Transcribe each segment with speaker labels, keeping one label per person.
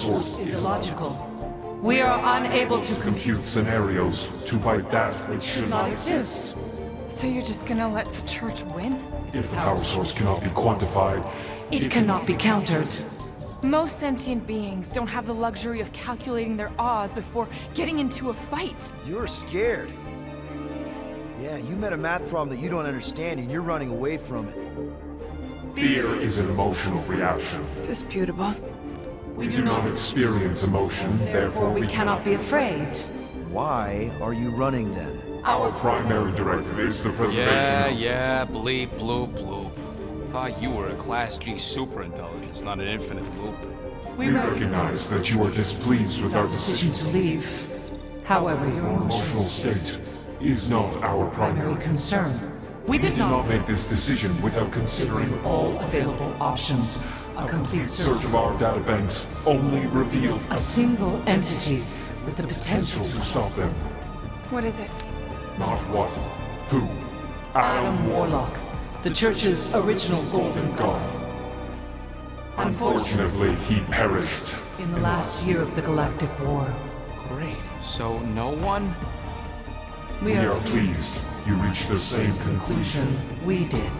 Speaker 1: source is
Speaker 2: illogical. We are unable to
Speaker 1: compute scenarios to fight that which should not exist.
Speaker 3: So you're just gonna let the church win?
Speaker 1: If the power source cannot be quantified,
Speaker 2: It cannot be countered.
Speaker 3: Most sentient beings don't have the luxury of calculating their odds before getting into a fight.
Speaker 4: You're scared. Yeah, you met a math problem that you don't understand and you're running away from it.
Speaker 1: Fear is an emotional reaction.
Speaker 3: Disputable.
Speaker 1: We do not experience emotion, therefore
Speaker 2: We cannot be afraid.
Speaker 4: Why are you running then?
Speaker 1: Our primary directive is the preservation
Speaker 5: Yeah, bleep, bloop, bloop. Thought you were a Class G superintelligence, not an infinite loop.
Speaker 1: We recognize that you are displeased with our
Speaker 2: Decision
Speaker 1: decision.
Speaker 2: to leave. However, your
Speaker 1: Emotional
Speaker 2: emotions
Speaker 1: state is not our primary
Speaker 2: primary concern. We
Speaker 1: We
Speaker 2: did
Speaker 1: did not
Speaker 2: not
Speaker 1: make this decision without considering
Speaker 2: all available options. A complete
Speaker 1: search
Speaker 2: search
Speaker 1: of our databanks only revealed
Speaker 2: a single entity with the potential
Speaker 1: to
Speaker 2: to
Speaker 1: stop them.
Speaker 3: What is it?
Speaker 1: Not what, who.
Speaker 2: Adam Warlock, the Church's original Golden God.
Speaker 1: Unfortunately, he perished.
Speaker 2: In the last year of the Galactic War,
Speaker 5: Great. So no one?
Speaker 2: we
Speaker 1: We
Speaker 2: are
Speaker 1: are pleased you reached the same conclusion.
Speaker 2: we did.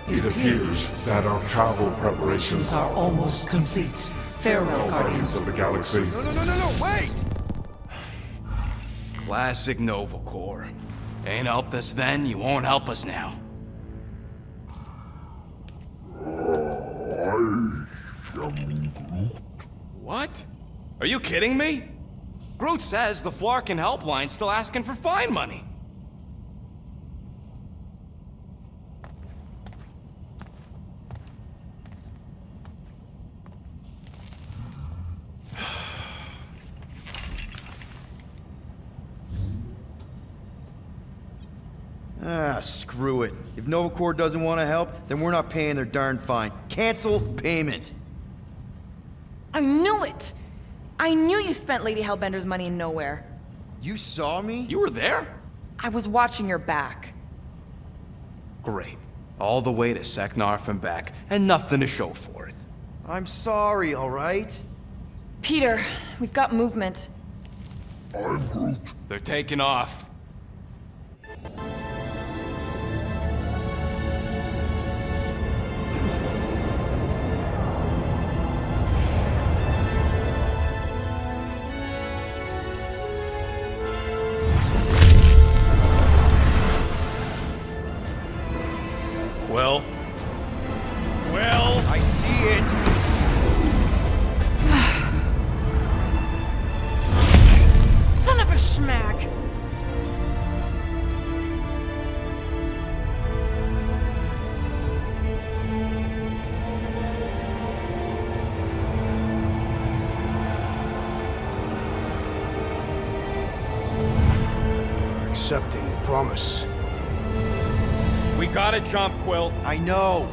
Speaker 1: It appears that our travel preparations
Speaker 2: These are almost complete. Farewell,
Speaker 1: Guardians
Speaker 2: Guardians.
Speaker 1: of the Galaxy.
Speaker 4: No, wait!
Speaker 5: Classic Nova Corps. Ain't helped us then, you won't help us now. What? Are you kidding me? Groot says the Flarkin helpline's still asking for fine money.
Speaker 4: Ah, screw it. If Nova Corps doesn't want to help, then we're not paying their darn fine. Cancel payment.
Speaker 3: I knew it! I knew you spent Lady Hellbender's money in nowhere.
Speaker 4: You saw me?
Speaker 5: You were there?
Speaker 3: I was watching your back.
Speaker 5: Great. All the way to Seknarf and back, and nothing to show for it.
Speaker 4: I'm sorry, alright?
Speaker 3: Peter, we've got movement.
Speaker 5: They're taking off. Quill? Quill?
Speaker 4: I see it!
Speaker 3: Son of a schmack!
Speaker 6: Accepting the promise.
Speaker 5: We gotta jump, Quill.
Speaker 4: I know.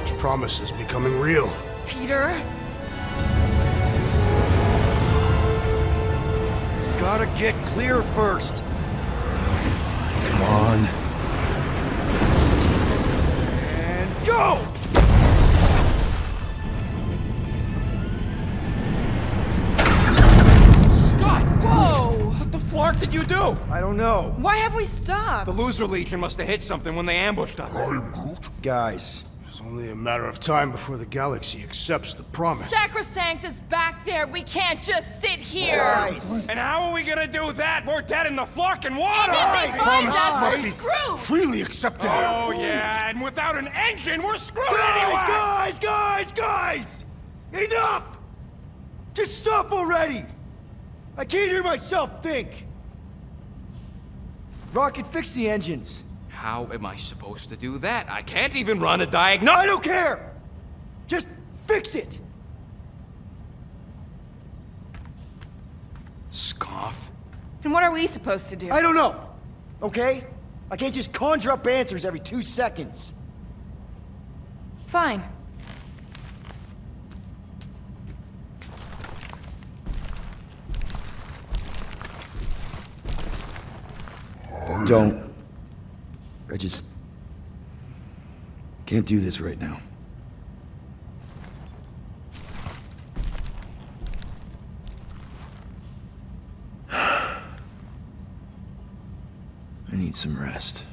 Speaker 6: This promise is becoming real.
Speaker 3: Peter?
Speaker 4: Gotta get clear first.
Speaker 6: Come on.
Speaker 4: And go!
Speaker 5: Scott!
Speaker 3: Whoa!
Speaker 5: What the flark did you do?
Speaker 4: I don't know.
Speaker 3: Why have we stopped?
Speaker 5: The Loser Legion must have hit something when they ambushed us.
Speaker 4: Guys,
Speaker 6: It's only a matter of time before the galaxy accepts the promise.
Speaker 3: Sacrosanct is back there. We can't just sit here.
Speaker 4: guys.
Speaker 5: And how are we gonna do that? We're dead in the flarkin' water!
Speaker 3: If they find
Speaker 6: Promise
Speaker 3: us,
Speaker 6: must
Speaker 3: we're
Speaker 6: be
Speaker 3: screwed.
Speaker 6: freely accepted.
Speaker 5: Oh yeah, and without an engine, we're screwed anyway!
Speaker 4: Guys! Enough! Just stop already! I can't hear myself think! Rocket, fix the engines.
Speaker 5: How am I supposed to do that? I can't even run a
Speaker 4: I
Speaker 5: diagnosis.
Speaker 4: don't care! Just fix it!
Speaker 5: Scoff.
Speaker 3: And what are we supposed to do?
Speaker 4: I don't know, okay? I can't just conjure up answers every 2 seconds.
Speaker 3: Fine.
Speaker 4: Don't. I just can't do this right now. need some rest.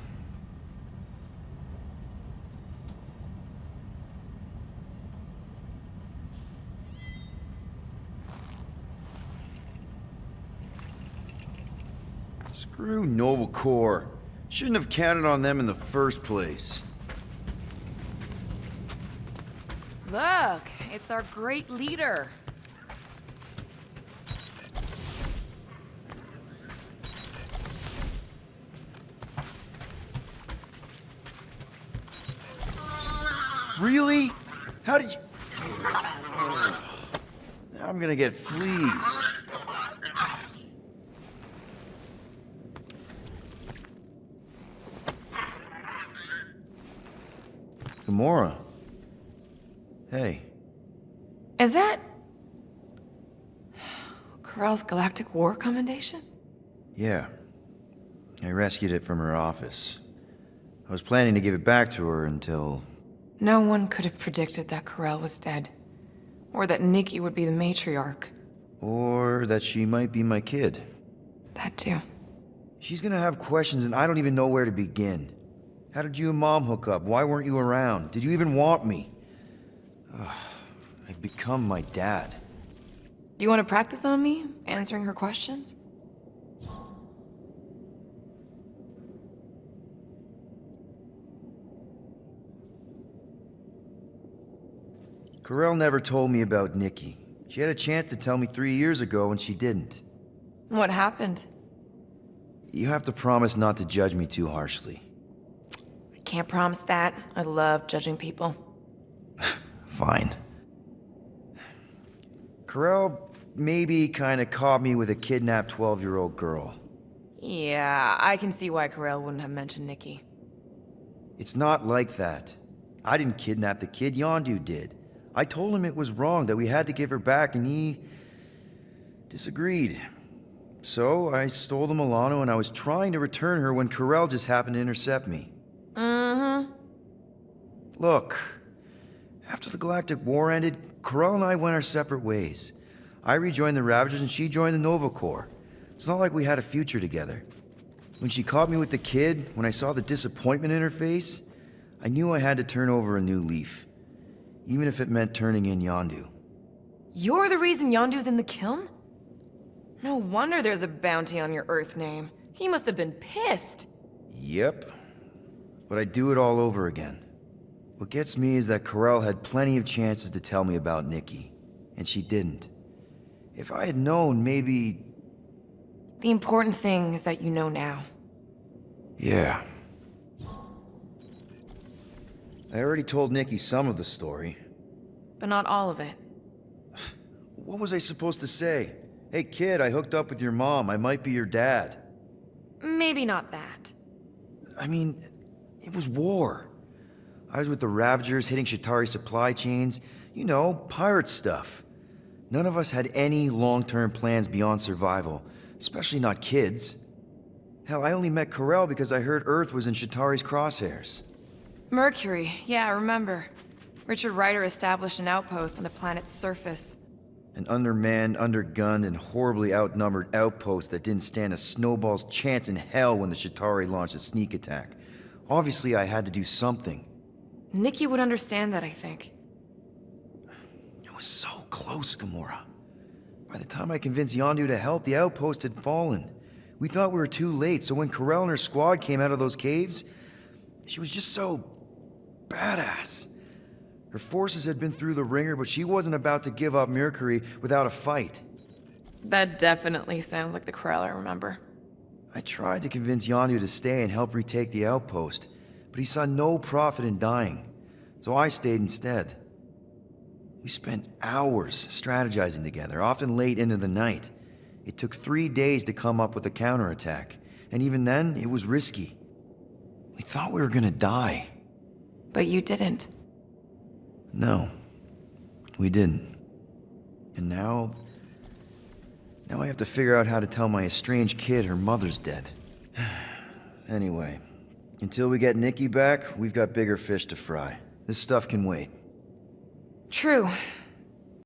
Speaker 4: Screw Nova Corps. Shouldn't have counted on them in the first place.
Speaker 3: Look, it's our great leader.
Speaker 4: Really? How did you... Now I'm gonna get fleas. Gamora. Hey.
Speaker 3: Is that... Corell's Galactic War Commendation?
Speaker 4: Yeah. I rescued it from her office. I was planning to give it back to her until...
Speaker 3: No one could have predicted that Corell was dead. Or that Nikki would be the matriarch.
Speaker 4: Or that she might be my kid.
Speaker 3: That too.
Speaker 4: She's gonna have questions and I don't even know where to begin. How did you and Mom hook up? Why weren't you around? Did you even want me? I've become my dad.
Speaker 3: Do you want to practice on me, answering her questions?
Speaker 4: Corell never told me about Nikki. She had a chance to tell me 3 years ago and she didn't.
Speaker 3: What happened?
Speaker 4: You have to promise not to judge me too harshly.
Speaker 3: I can't promise that. I love judging people.
Speaker 4: Fine. Corell maybe kinda caught me with a kidnapped 12-year-old girl.
Speaker 3: Yeah, I can see why Corell wouldn't have mentioned Nikki.
Speaker 4: It's not like that. I didn't kidnap the kid, Yondu did. I told him it was wrong, that we had to give her back, and he... disagreed. So, I stole the Milano and I was trying to return her when Corell just happened to intercept me.
Speaker 3: Mm-hmm.
Speaker 4: Look, after the Galactic War ended, Corell and I went our separate ways. I rejoined the Ravagers and she joined the Nova Corps. It's not like we had a future together. When she caught me with the kid, when I saw the disappointment in her face, I knew I had to turn over a new leaf. Even if it meant turning in Yondu.
Speaker 3: You're the reason Yondu's in the kiln? No wonder there's a bounty on your Earth name. He must have been pissed.
Speaker 4: Yep. But I'd do it all over again. What gets me is that Corell had plenty of chances to tell me about Nikki, and she didn't. If I had known, maybe...
Speaker 3: The important thing is that you know now.
Speaker 4: Yeah. I already told Nikki some of the story.
Speaker 3: But not all of it.
Speaker 4: What was I supposed to say? Hey kid, I hooked up with your mom. I might be your dad.
Speaker 3: Maybe not that.
Speaker 4: I mean, it was war. I was with the Ravagers hitting Shatari supply chains. You know, pirate stuff. None of us had any long-term plans beyond survival, especially not kids. Hell, I only met Corell because I heard Earth was in Shatari's crosshairs.
Speaker 3: Mercury, yeah, I remember. Richard Ryder established an outpost on the planet's surface.
Speaker 4: An undermanned, undergunned, and horribly outnumbered outpost that didn't stand a snowball's chance in hell when the Shatari launched a sneak attack. Obviously, I had to do something.
Speaker 3: Nikki would understand that, I think.
Speaker 4: It was so close, Gamora. By the time I convinced Yondu to help, the outpost had fallen. We thought we were too late, so when Corell and her squad came out of those caves, she was just so... badass. Her forces had been through the ringer, but she wasn't about to give up Mercury without a fight.
Speaker 3: That definitely sounds like the Corell I remember.
Speaker 4: I tried to convince Yondu to stay and help retake the outpost, but he saw no profit in dying, so I stayed instead. We spent hours strategizing together, often late into the night. It took 3 days to come up with a counterattack, and even then, it was risky. We thought we were gonna die.
Speaker 3: But you didn't.
Speaker 4: No, we didn't. And now I have to figure out how to tell my estranged kid her mother's dead. Anyway, until we get Nikki back, we've got bigger fish to fry. This stuff can wait.
Speaker 3: True.